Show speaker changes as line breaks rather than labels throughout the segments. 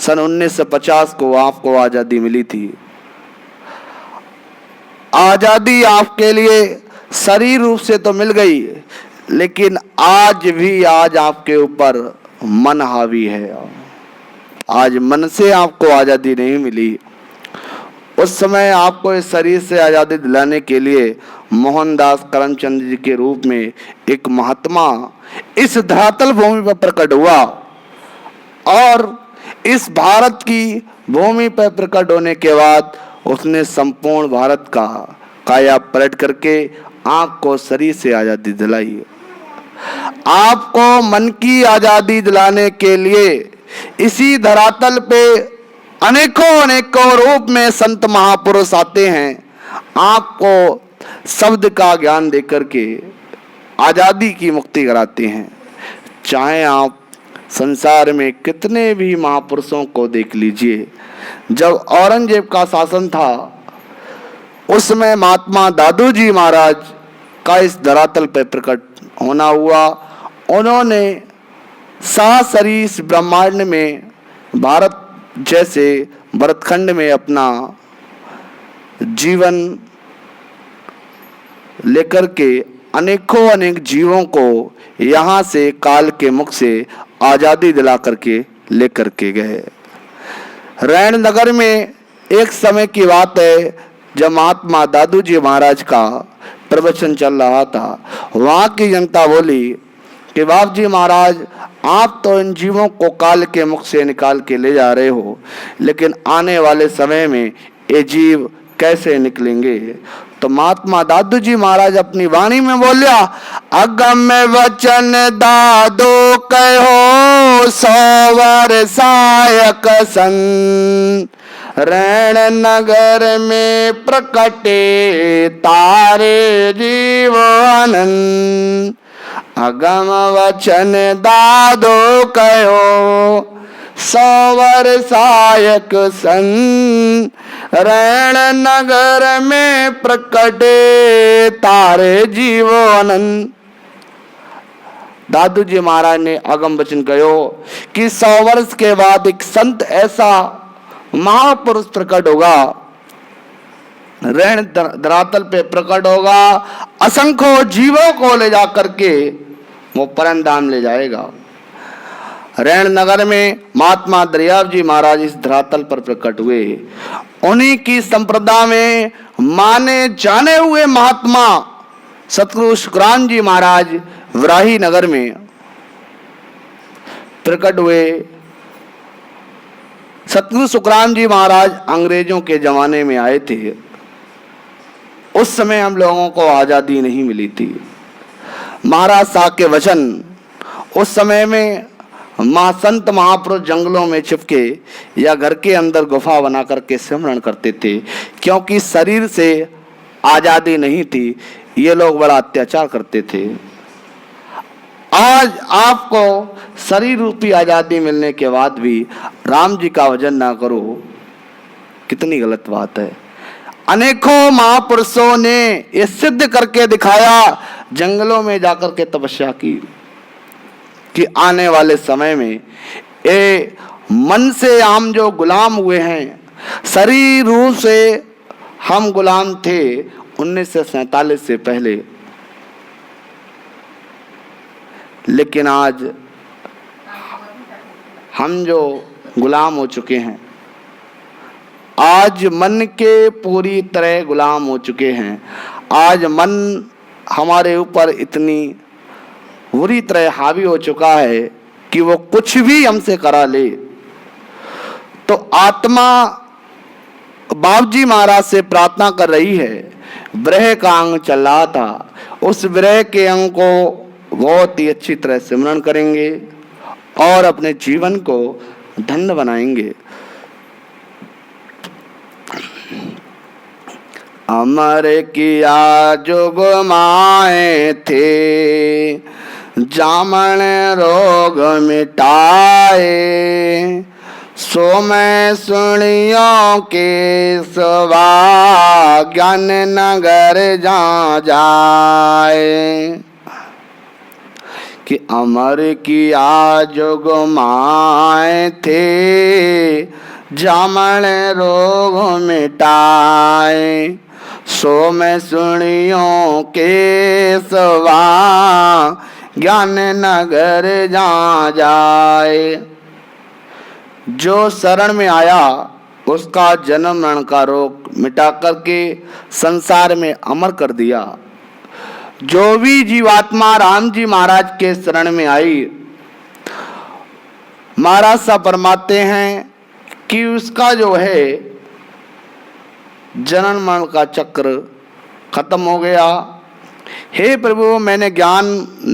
सन 1950 को आपको आजादी मिली थी। आजादी आपके लिए शरीर रूप से तो मिल गई, लेकिन आज आपके ऊपर मन हावी है। आज मन से आपको आजादी नहीं मिली। उस समय आपको इस शरीर से आजादी दिलाने के लिए मोहनदास करमचंद जी के रूप में एक महात्मा इस धरातल भूमि पर प्रकट हुआ, और इस भारत की भूमि पर प्रकट होने के बाद उसने संपूर्ण भारत का काया पलट करके आपको शरीर से आजादी दिलाई। आपको मन की आजादी दिलाने के लिए इसी धरातल पे अनेकों रूप में संत महापुरुष आते हैं, आपको शब्द का ज्ञान देकर के आजादी की मुक्ति कराते हैं। चाहे आप संसार में कितने भी महापुरुषों को देख लीजिए, जब औरंगजेब का शासन था उसमें महात्मा दादू जी महाराज का इस धरातल पर प्रकट होना हुआ। उन्होंने ससरीस ब्रह्मांड में भारत जैसे भरतखंड में अपना जीवन लेकर के अनेक जीवों को यहाँ से काल के मुख से आजादी दिला करके लेकर के गए। रैण नगर में एक समय की बात है, जब महात्मा दादू जी महाराज का प्रवचन चल रहा था, वहाँ की जनता बोली कि बाप जी महाराज, आप तो इन जीवों को काल के मुख से निकाल के ले जा रहे हो, लेकिन आने वाले समय में ये जीव कैसे निकलेंगे? तो महात्मा दादू जी महाराज अपनी वाणी में बोलिया, अगम वचन दादो कहो 100 वर्षायक सन, रैण नगर में प्रकटे तारे जीवन। अगम वचन दादो कहो 100 वर्षायक सन, रैण नगर में प्रकटे तारे जीवन। दादू जी महाराज ने अगम वचन कहो कि 100 वर्ष के बाद एक संत ऐसा महापुरुष प्रकट होगा, रैण धरातल पे प्रकट होगा, असंख्य जीवों को ले जा करके वो परम धाम ले जाएगा। रैण नगर में महात्मा दरियाव जी महाराज इस धरातल पर प्रकट हुए। उन्हीं की संप्रदाय में माने जाने हुए महात्मा सतगुरु शुक्रान जी महाराज वराही नगर में प्रकट हुए। सतगुरु शुक्रान जी महाराज अंग्रेजों के जमाने में आए थे। उस समय हम लोगों को आजादी नहीं मिली थी। महाराज साहब के वचन उस समय में संत महापुरुष जंगलों में छिपके या घर के अंदर गुफा बना करके सिमरन करते थे, क्योंकि शरीर से आजादी नहीं थी, ये लोग बड़ा अत्याचार करते थे। आज आपको शरीर रूपी आजादी मिलने के बाद भी राम जी का भजन ना करो, कितनी गलत बात है। अनेकों महापुरुषों ने ये सिद्ध करके दिखाया, जंगलों में जाकर के तपस्या की, कि आने वाले समय में ये मन से हम जो गुलाम हुए हैं, शरीर रूप से हम गुलाम थे 1947 से पहले, लेकिन आज हम जो गुलाम हो चुके हैं, आज मन के पूरी तरह गुलाम हो चुके हैं। आज मन हमारे ऊपर इतनी बुरी तरह हावी हो चुका है कि वो कुछ भी हमसे करा ले। तो आत्मा बाबूजी महाराज से प्रार्थना कर रही है। विरह का अंग चल रहा था, उस विरह के अंग को बहुत ही अच्छी तरह सिमरन करेंगे और अपने जीवन को धन्य बनाएंगे। अमर किया जुग माए थे, जामन रोग मिटाए, सो मैं सुनियो के सवा ज्ञान नगर जा जाए। कि अमर किया जुग माए थे, जामन रोग मिटाए। सो मैं सुनियो के सवा, ज्ञान नगर जा जाए। जो शरण में आया उसका जन्म मरण का रोग मिटा करके संसार में अमर कर दिया। जो भी जीवात्मा राम जी महाराज के शरण में आई, महाराज साहब फरमाते हैं कि उसका जो है जनन मरण का चक्र खत्म हो गया। हे प्रभु, मैंने ज्ञान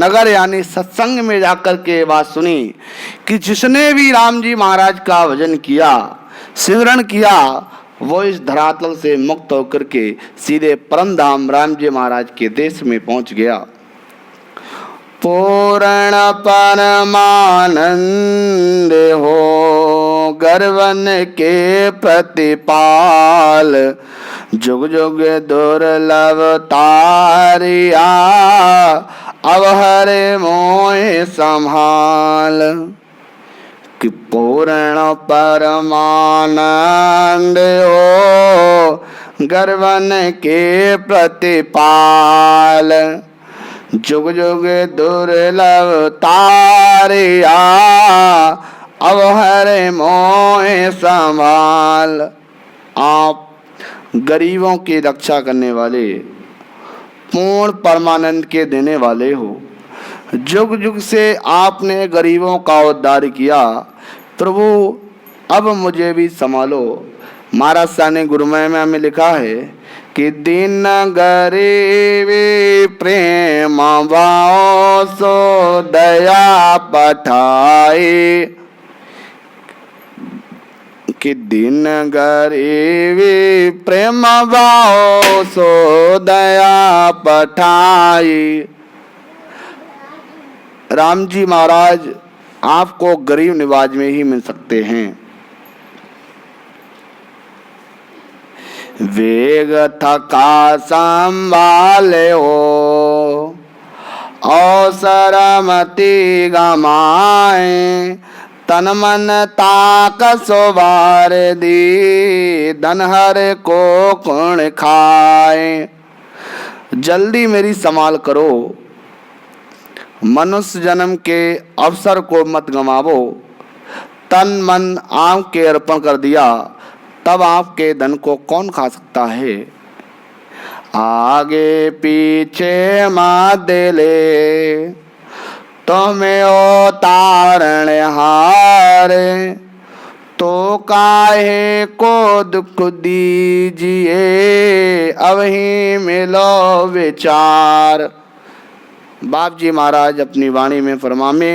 नगर यानी सत्संग में जाकर के बात सुनी कि जिसने भी राम जी महाराज का भजन किया, सिमरण किया, वो इस धरातल से मुक्त होकर के सीधे परम धाम राम जी महाराज के देश में पहुंच गया। पूर्ण परमानंद हो गर्वन के प्रतिपाल, जुग जुग दुर्लभ तारिया, अब हरे मोह संभाल। कि पूर्ण परमानंद हो गर्वन के प्रतिपाल, जुग जुग दुर्लभ तारिया, अब हरे मोह संभाल। आप गरीबों की रक्षा करने वाले, पूर्ण परमानंद के देने वाले हो। जुग जुग से आपने गरीबों का उद्धार किया, प्रभु अब मुझे भी संभालो। महाराज साहब ने गुरुमय में हमें लिखा है कि दिन गरीबी प्रेम भाव सो दया पठाए, कि दिन गरीबी प्रेम भाव सो दया पठाई। राम जी महाराज आपको गरीब निवाज में ही मिल सकते हैं। वेग थका संभाले हो, अवसर मति गमाए, तन मन ताक सोबार दी, धन हर को कुण खाए। जल्दी मेरी संभाल करो, मनुष्य जन्म के अवसर को मत गंवावो। तन मन आपके अर्पण कर दिया, तब आपके धन को कौन खा सकता है। आगे पीछे मत ले, तुम्हें ओ तारण हारे, तो काहे को दुख दीजिए, अब ही मिलो विचार। बाप जी महाराज अपनी वाणी में फरमावे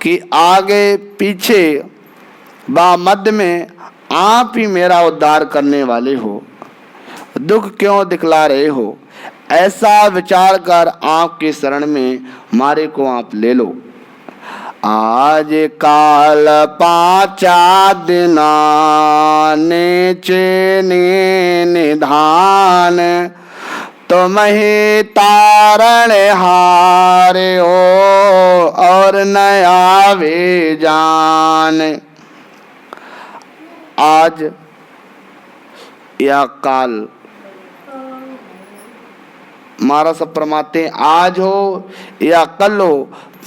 कि आगे पीछे बा मध्य में आप ही मेरा उद्धार करने वाले हो, दुख क्यों दिखला रहे हो। ऐसा विचार कर आपके शरण में मारे को आप ले लो। आज काल पाचा दिना नीचे निधान, तुम ही तारण हारे हो और नया वे जान। आज या काल, महाराज सब फरमाते आज हो या कल हो,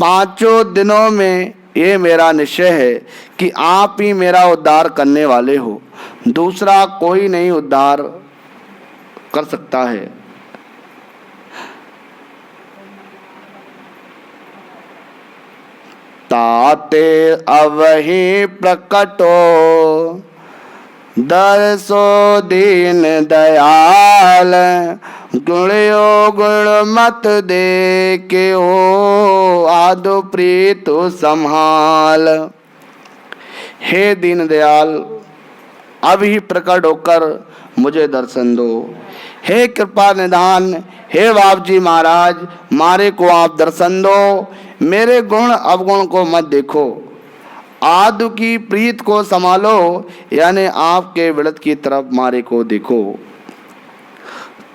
पांचों दिनों में ये मेरा निश्चय है कि आप ही मेरा उद्धार करने वाले हो, दूसरा कोई नहीं उद्धार कर सकता है। ताते अवहि प्रकटो, दरसो दीन दयाल, गुणयो गुण मत दे के हो, आदो प्रीतो संभाल। हे दीन दयाल, अभी प्रकट होकर मुझे दर्शन दो। हे कृपा निधान, हे बाप जी महाराज, मारे को आप दर्शन दो, मेरे गुण अवगुण को मत देखो, आदु की प्रीत को संभालो, यानी आपके विड़त की तरफ मारे को देखो।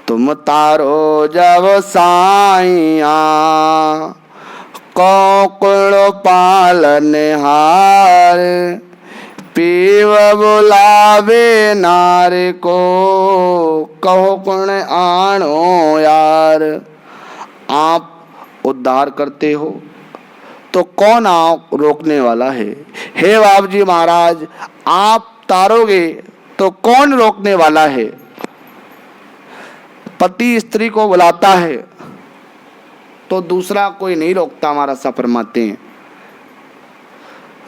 तुम तारो जब साइया, कौकुड़ पालन हार, पीव बुलावे नार को, कहो कुण आणो यार। आप उद्धार करते हो तो कौन आप रोकने वाला है। हे बाबू जी महाराज, आप तारोगे तो कौन रोकने वाला है। पति स्त्री को बुलाता है तो दूसरा कोई नहीं रोकता। महाराज सा फरमाते हैं,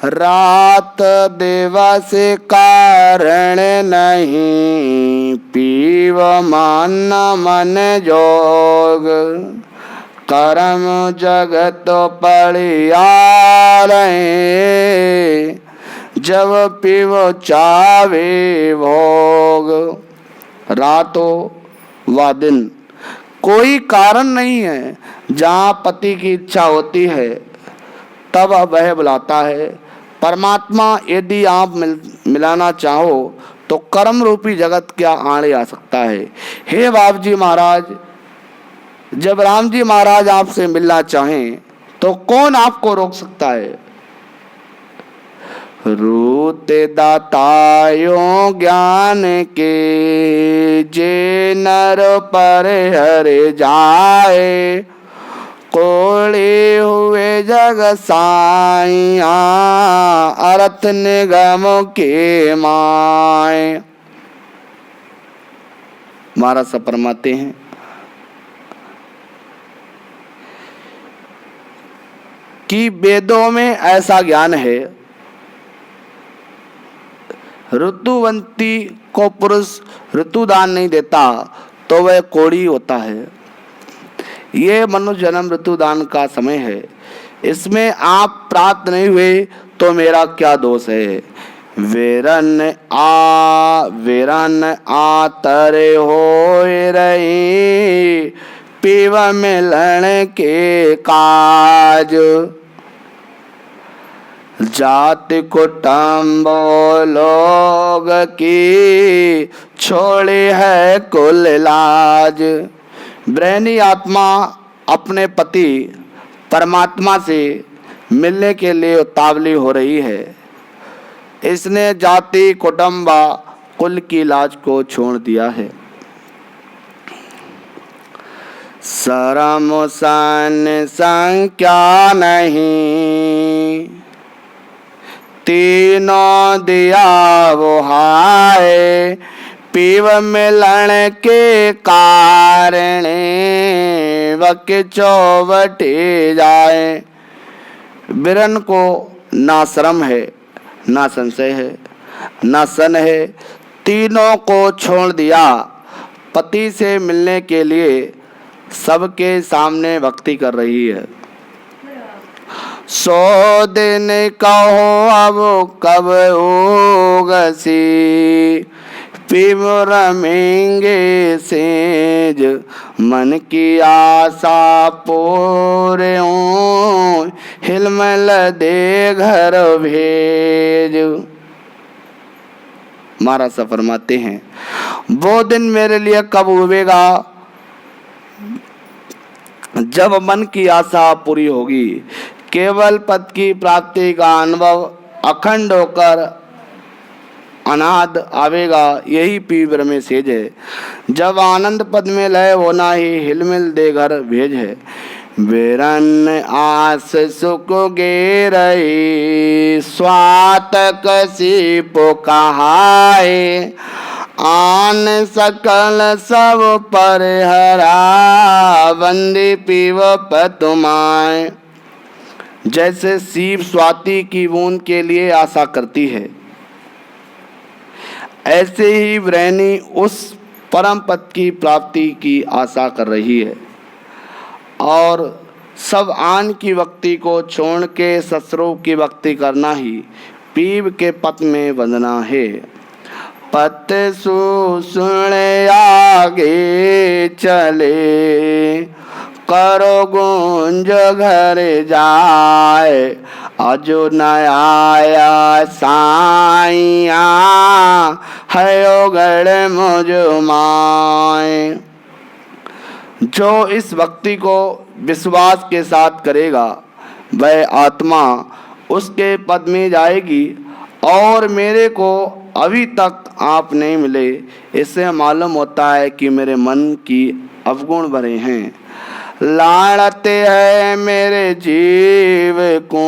रात दिवस कारण नहीं, पीव मान मन जोग, कर्म जगत पड़िया रहे, जब पीव चावे भोग। रात हो व दिन कोई कारण नहीं है, जहाँ पति की इच्छा होती है तब वह बुलाता है। परमात्मा यदि आप मिलाना चाहो तो कर्म रूपी जगत क्या आड़े आ सकता है। हे बाबू जी महाराज, जब राम जी महाराज आपसे मिलना चाहें तो कौन आपको रोक सकता है। रूते दातायों ज्ञान के, जे नर पर हरे जाए, कोड़े हुए जग साइया, अर्थ निगम के माए। महाराज सब फरमाते हैं, कि वेदों में ऐसा ज्ञान है, ऋतुवंती को पुरुष ऋतुदान नहीं देता तो वह कोढ़ी होता है। ये मनुष्य जन्म ऋतुदान का समय है, इसमें आप प्राप्त नहीं हुए तो मेरा क्या दोष है। वेरन आ तरे हो रही, पीव मिलन के काज, जाति कुटुंब लोग की, छोड़ी है कुल लाज। ब्रह्मी आत्मा अपने पति परमात्मा से मिलने के लिए उतावली हो रही है। इसने जाति कुटुंब कुल की लाज को छोड़ दिया है। शरम सन संख्या नहीं, तीनों दिया वो हाय, पीव मिलन के कारण, वक चौबटे जाए। बिरन को ना शर्म है, ना संशय है, ना सन है, तीनों को छोड़ दिया। पति से मिलने के लिए सबके सामने भक्ति कर रही है। 100 दिन कहो अब कब होगसी, पीव रमेंगे सेज, मन की आशा पूरे हो, हिलमिल दे घर भेज। महाराज सा फरमाते हैं, वो दिन मेरे लिए कब हुएगा जब मन की आशा पूरी होगी। केवल पद की प्राप्ति का अनुभव अखंड होकर अनाद आवेगा, यही पीवर में सेज है। जब आनंद पद में लय होना ही हिलमिल दे घर भेज है। बेरन आस सुख गे रही, स्वातक सी पुकाहाए, आन सकल सब पर हरा, बंदी पीव पतुमाए। जैसे सीप स्वाति की बूंद के लिए आशा करती है, ऐसे ही ब्रह्मी उस परम पद की प्राप्ति की आशा कर रही है और सब आन की भक्ति को छोड़ के ससुरों की भक्ति करना ही पीव के पद में बंधना है। पत सुन आगे चले, करो गुंज घर जाए, अजो न आया साइया, है गढ़ मुझ माए। जो इस भक्ति को विश्वास के साथ करेगा वह आत्मा उसके पद में जाएगी और मेरे को अभी तक आप नहीं मिले। इससे मालूम होता है कि मेरे मन की अवगुण भरे हैं। लाड़ते है मेरे जीव को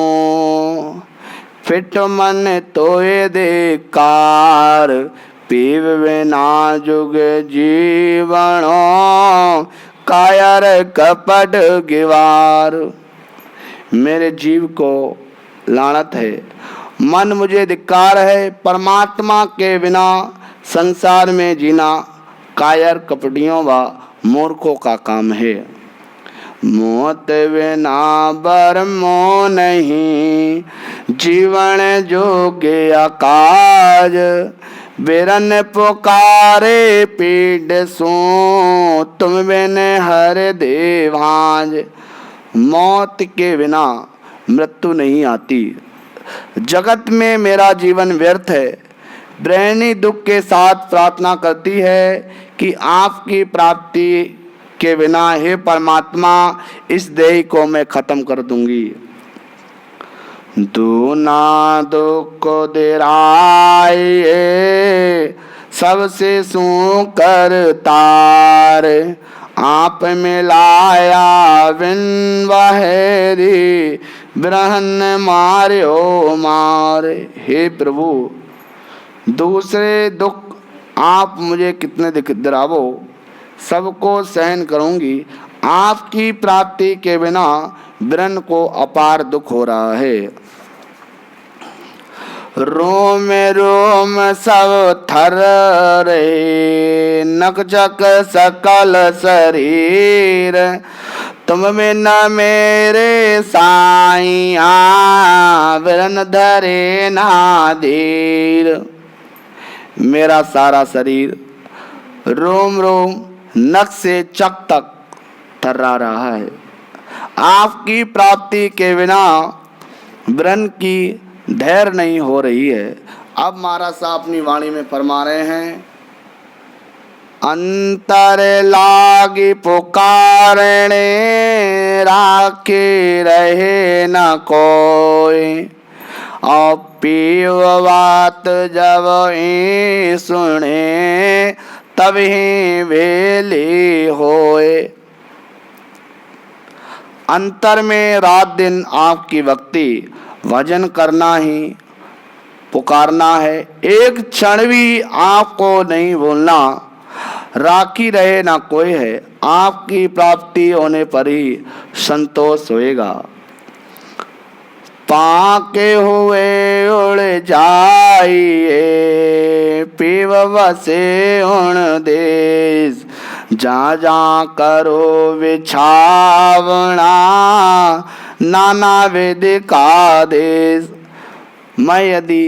फिट मन तोए दे कार, पीव बिना जुग जीवनो कायर कपट गिवार। मेरे जीव को लानत है, मन मुझे धिक्कार है। परमात्मा के बिना संसार में जीना कायर कपटियों व मूर्खों का काम है। मौत बिना बरमो नहीं, जीवन जोगे आकाज, बिरन पुकारे पीड़ सो, तुम बिन हर देवाज। मौत के बिना मृत्यु नहीं आती। जगत में मेरा जीवन व्यर्थ है। ब्रह्मणी दुख के साथ प्रार्थना करती है कि आपकी प्राप्ति के बिना हे परमात्मा इस देह को मैं खत्म कर दूंगी। दूना दुख दिराए सबसे सू कर तार, आप मिलाया बिन बहरी, ब्रहन मार्यो मार। हे प्रभु, दूसरे दुख आप मुझे कितने दिरावो, सबको सहन करूंगी। आपकी प्राप्ति के बिना ब्रह्म को अपार दुख हो रहा है। रोम रोम सब थर रे, नकचक सकल शरीर, तुम बिन मेरे साईं बिरन धरे नादीर। मेरा सारा शरीर रोम रोम नख से चक तक थर्रा रहा है। आपकी प्राप्ति के बिना ब्रह्म की धैर्य नहीं हो रही है। अब महाराज साहब अपनी वाणी में फरमा रहे हैं, अंतर लागी पुकारने राखे रहे न कोई, और पीव बात जब ही सुने तभी वेली होए। अंतर में रात दिन आपकी भक्ति भजन करना ही पुकारना है। एक क्षण भी आपको नहीं भूलना। राखी रहे ना कोई है, आपकी प्राप्ति होने पर ही संतोष होएगा। पाके हुए उड़ जाइए, पीव बसे उण देश, जा जा करो विछावना, नाना विधि का देश। मैं यदि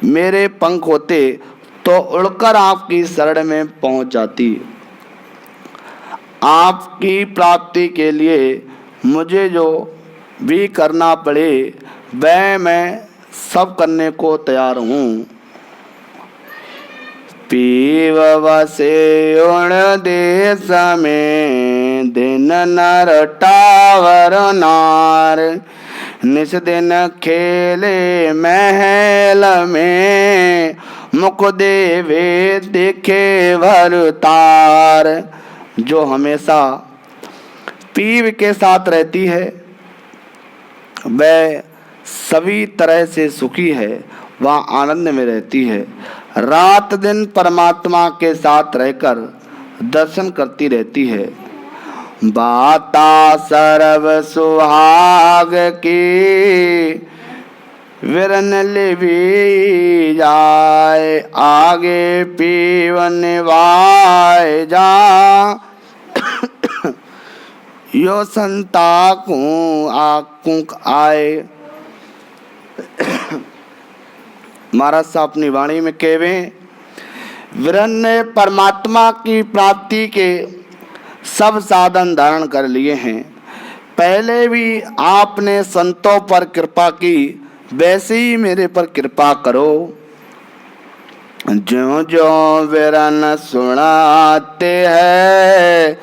मेरे पंख होते तो उड़कर आपकी शरण में पहुंच जाती। आपकी प्राप्ति के लिए मुझे जो भी करना पड़े वह मैं सब करने को तैयार हूँ। पीव बसे उण देश में, दिन नर टावर नार, निस दिन खेले महल में, मुख देवे देखे भरतार। जो हमेशा पीव के साथ रहती है वह सभी तरह से सुखी है, वह आनंद में रहती है। रात दिन परमात्मा के साथ रहकर दर्शन करती रहती है। बाता सर्व सुहाग की, विरन लिवी जाए, आगे पीवन वाय जा, यो संता को आकुंक आए। महाराज साहब अपनी वाणी में कहवे, विरन ने परमात्मा की प्राप्ति के सब साधन धारण कर लिए हैं। पहले भी आपने संतों पर कृपा की, वैसे ही मेरे पर कृपा करो। जो जो विरन सुनाते हैं,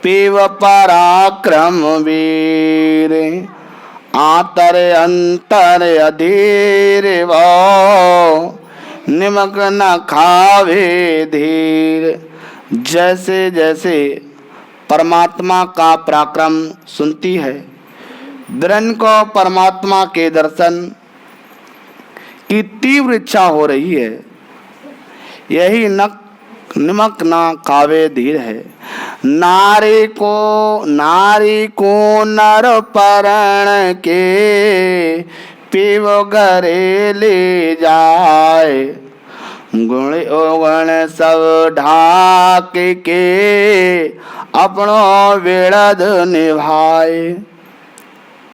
पीव पराक्रम वीर, आतर अंतर अधीर वो निमक न खावे धीर। जैसे जैसे परमात्मा का पराक्रम सुनती है, द्रन को परमात्मा के दर्शन की तीव्र इच्छा हो रही है। यही निमक ना खावे धीर है। नारी को नर परण के पीव घरे ले जाए। गुण अवगुण सब ढाक के अपनो वेड़द निभाए।